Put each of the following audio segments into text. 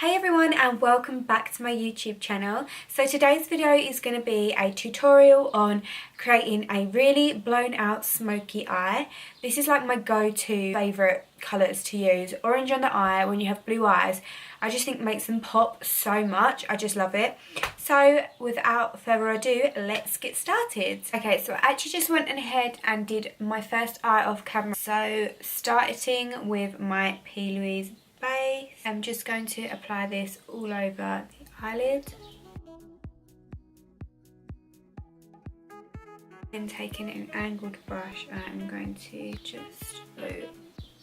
Hey everyone and welcome back to my YouTube channel. So today's video is going to be a tutorial on creating a really blown out smoky eye. This is like my go-to favourite colours to use. Orange on the eye when you have blue eyes. I just think it makes them pop so much. I just love it. So without further ado, let's get started. Okay, so I actually just went ahead and did my first eye off camera. So starting with my P. Louise base. I'm just going to apply this all over the eyelid. Then taking an angled brush, I'm going to just go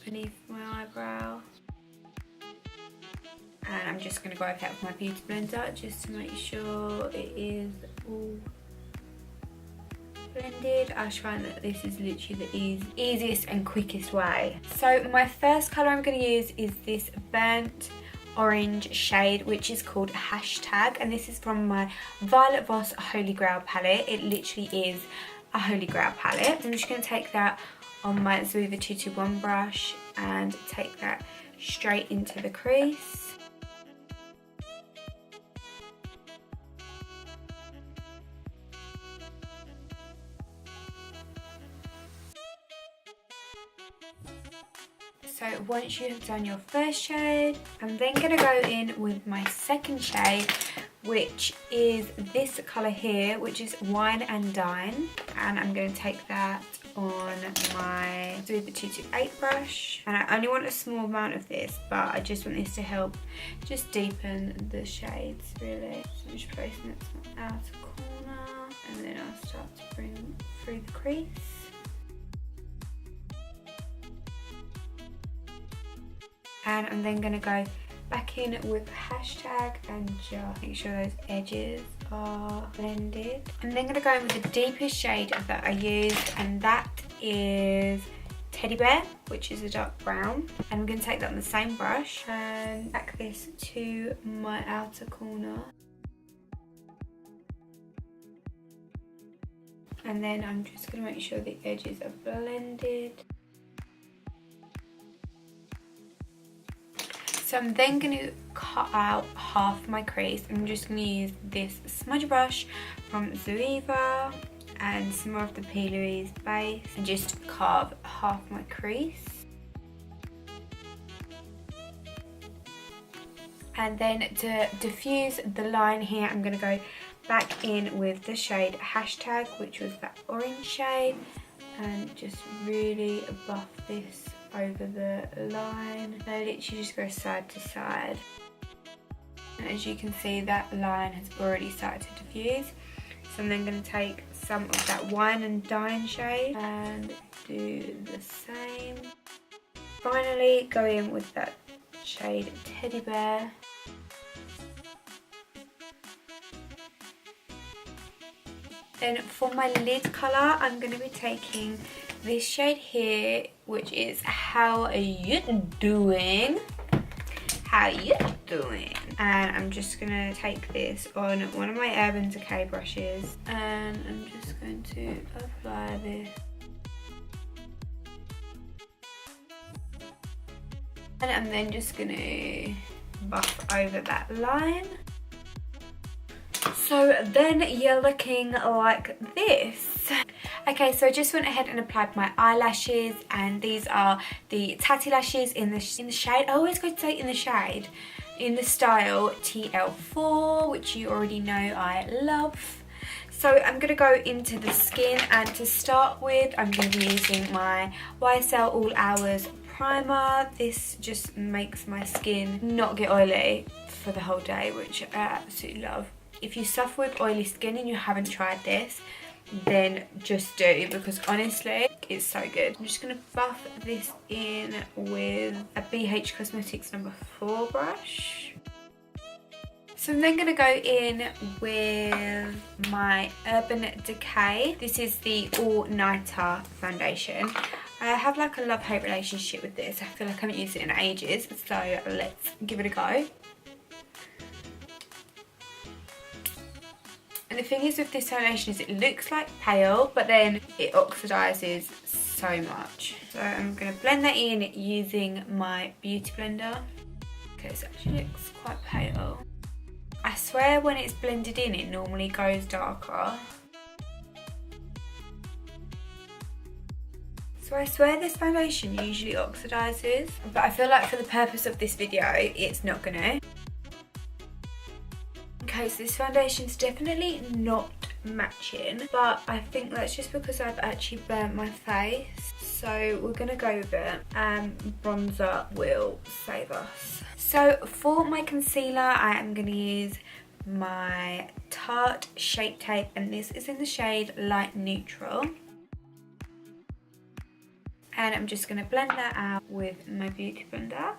beneath my eyebrow. And I'm just going to go over that with my beauty blender just to make sure it is all blended. I find that this is literally the easiest and quickest way. So my first colour I'm going to use is this burnt orange shade, which is called Hashtag, and this is from my Violet Voss Holy Grail palette. It literally is a Holy Grail palette. I'm just going to take that on my Zoeva 221 brush and take that straight into the crease. So once you have done your first shade, I'm then going to go in with my second shade, which is this colour here, which is Wine and Dine. And I'm going to take that on my Zoeva 228 brush. And I only want a small amount of this, but I just want this to help just deepen the shades, really. So I'm just placing it to my outer corner, and then I'll start to bring through the crease. And I'm then going to go back in with Hashtag and just make sure those edges are blended. I'm then going to go in with the deepest shade that I used, and that is Teddy Bear, which is a dark brown. And I'm going to take that on the same brush and back this to my outer corner. And then I'm just going to make sure the edges are blended. So I'm then going to cut out half my crease. I'm just going to use this smudge brush from Zoeva and some more of the P. Louise base and just carve half my crease. And then to diffuse the line here, I'm going to go back in with the shade Hashtag, which was that orange shade, and just really buff this over the line. I literally just go side to side, and as you can see, that line has already started to diffuse. So I'm then going to take some of that Wine and Dine shade and do the same. Finally go in with that shade Teddy Bear. Then for my lid colour, I'm going to be taking this shade here, which is How Are You Doing? How you doing? And I'm just going to take this on one of my Urban Decay brushes, and I'm just going to apply this. And I'm then just going to buff over that line. So then you're looking like this. Okay, so I just went ahead and applied my eyelashes, and these are the Tatty Lashes in the shade. I always go to say in the shade, in the style TL4, which you already know I love. So I'm going to go into the skin, and to start with, I'm going to be using my YSL All Hours primer. This just makes my skin not get oily for the whole day, which I absolutely love. If you suffer with oily skin and you haven't tried this, then just do, because honestly it's so good. I'm just going to buff this in with a BH Cosmetics number 4 brush. So I'm then going to go in with my Urban Decay. This is the All Nighter foundation. I have like a love-hate relationship with this. I feel like I haven't used it in ages, so let's give it a go. And the thing is with this foundation is it looks like pale, but then it oxidizes so much. So I'm going to blend that in using my beauty blender. Okay, so it actually looks quite pale. I swear when it's blended in, it normally goes darker. So I swear this foundation usually oxidizes, but I feel like for the purpose of this video, it's not gonna. Okay, so this foundation's definitely not matching, but I think that's just because I've actually burnt my face. So we're gonna go with it, and bronzer will save us. So for my concealer, I am gonna use my Tarte Shape Tape, and this is in the shade Light Neutral. And I'm just gonna blend that out with my beauty blender.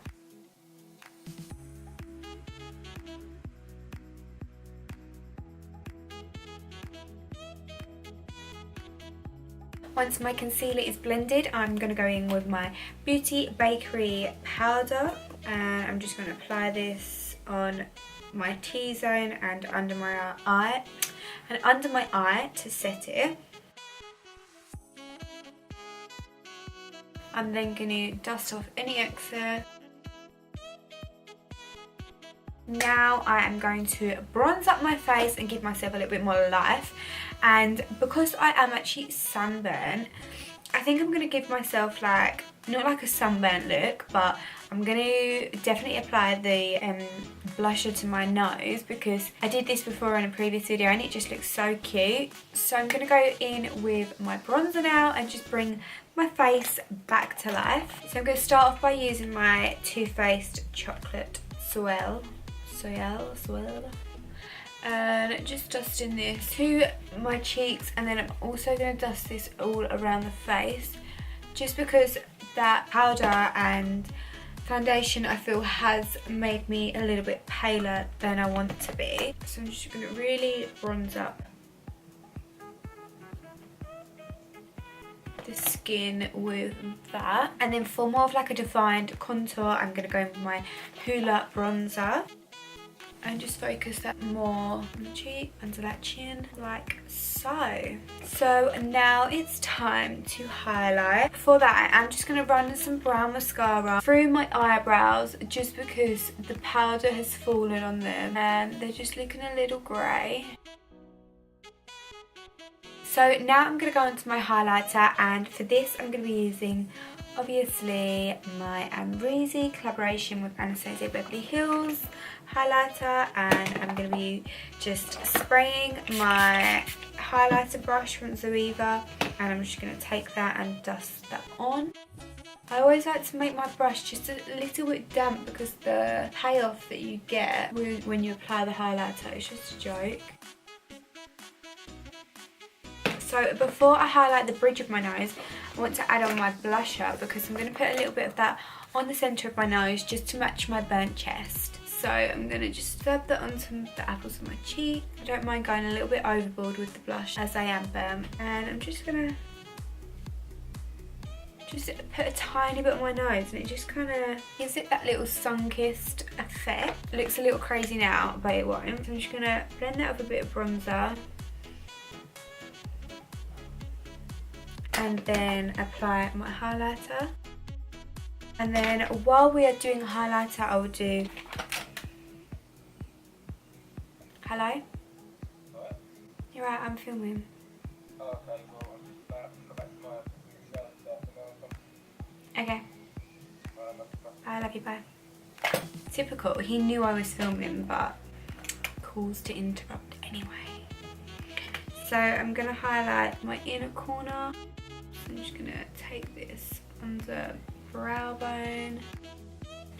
Once my concealer is blended, I'm going to go in with my Beauty Bakery powder, and I'm just going to apply this on my T-zone and under my eye to set it. I'm then going to dust off any excess. Now I am going to bronze up my face and give myself a little bit more life. And because I am actually sunburned, I think I'm going to give myself like, not like a sunburnt look, but I'm going to definitely apply the blusher to my nose, because I did this before in a previous video and it just looks so cute. So I'm going to go in with my bronzer now and just bring my face back to life. So I'm going to start off by using my Too Faced Chocolate Swell. And just dusting this to my cheeks, and then I'm also going to dust this all around the face, just because that powder and foundation I feel has made me a little bit paler than I want to be. So I'm just going to really bronze up the skin with that, and then for more of like a defined contour, I'm going to go in with my Hoola bronzer and just focus that more on the cheek, under that chin, like so. So now it's time to highlight. For that, I'm just going to run some brown mascara through my eyebrows, just because the powder has fallen on them and they're just looking a little grey. So now I'm going to go into my highlighter, and for this I'm going to be using obviously my Amrezy collaboration with Anastasia Beverly Hills highlighter, and I'm going to be just spraying my highlighter brush from Zoeva, and I'm just going to take that and dust that on. I always like to make my brush just a little bit damp, because the payoff that you get when you apply the highlighter is just a joke. So before I highlight the bridge of my nose, I want to add on my blusher, because I'm going to put a little bit of that on the centre of my nose just to match my burnt chest. So I'm going to just dab that onto the apples of my cheek. I don't mind going a little bit overboard with the blush as I am burnt. And I'm just going to just put a tiny bit on my nose, and it just kind of gives it that little sun-kissed effect. It looks a little crazy now, but it won't. So I'm just going to blend that with a bit of bronzer. And then apply my highlighter. And then while we are doing highlighter, I will do... Hello? What? You're right, I'm filming. Oh, okay, well, I'm just about to come back to my shirt stuff. Okay. I love you, bye. Typical, he knew I was filming, but calls to interrupt anyway. So I'm going to highlight my inner corner. So I'm just going to take this on the brow bone.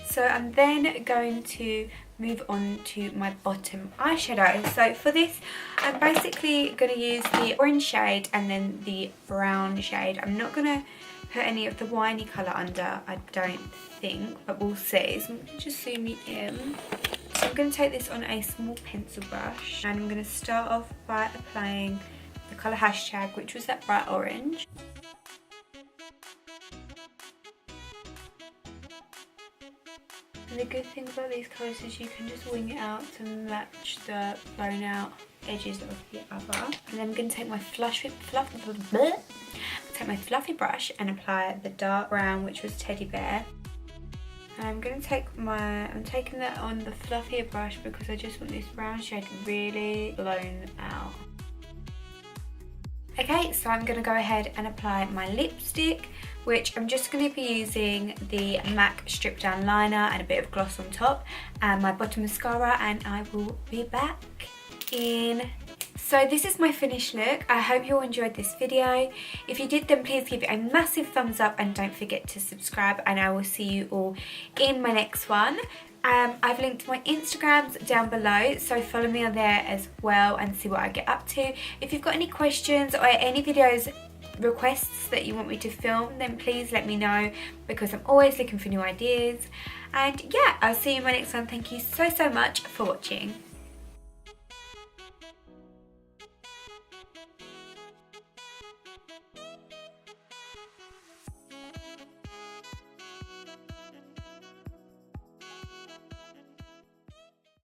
So I'm then going to move on to my bottom eyeshadow. So for this, I'm basically going to use the orange shade and then the brown shade. I'm not going to put any of the winey colour under, I don't think, but we'll see. So I'm going to just zoom you in. So I'm going to take this on a small pencil brush, and I'm going to start off by applying the colour hashtag, which was that bright orange. And the good thing about these colours is you can just wing it out to match the blown out edges of the other. And then I'm going to take my fluffy brush and apply the dark brown, which was Teddy Bear. And I'm taking that on the fluffier brush because I just want this brown shade really blown out. Okay, so I'm going to go ahead and apply my lipstick, which I'm just going to be using the MAC Strip Down Liner and a bit of gloss on top, and my bottom mascara, and I will be back in. So this is my finished look. I hope you all enjoyed this video. If you did, then please give it a massive thumbs up and don't forget to subscribe, and I will see you all in my next one. I've linked my Instagrams down below, so follow me on there as well and see what I get up to. If you've got any questions or any videos requests that you want me to film, then please let me know, because I'm always looking for new ideas. And yeah, I'll see you in my next one. Thank you so much for watching.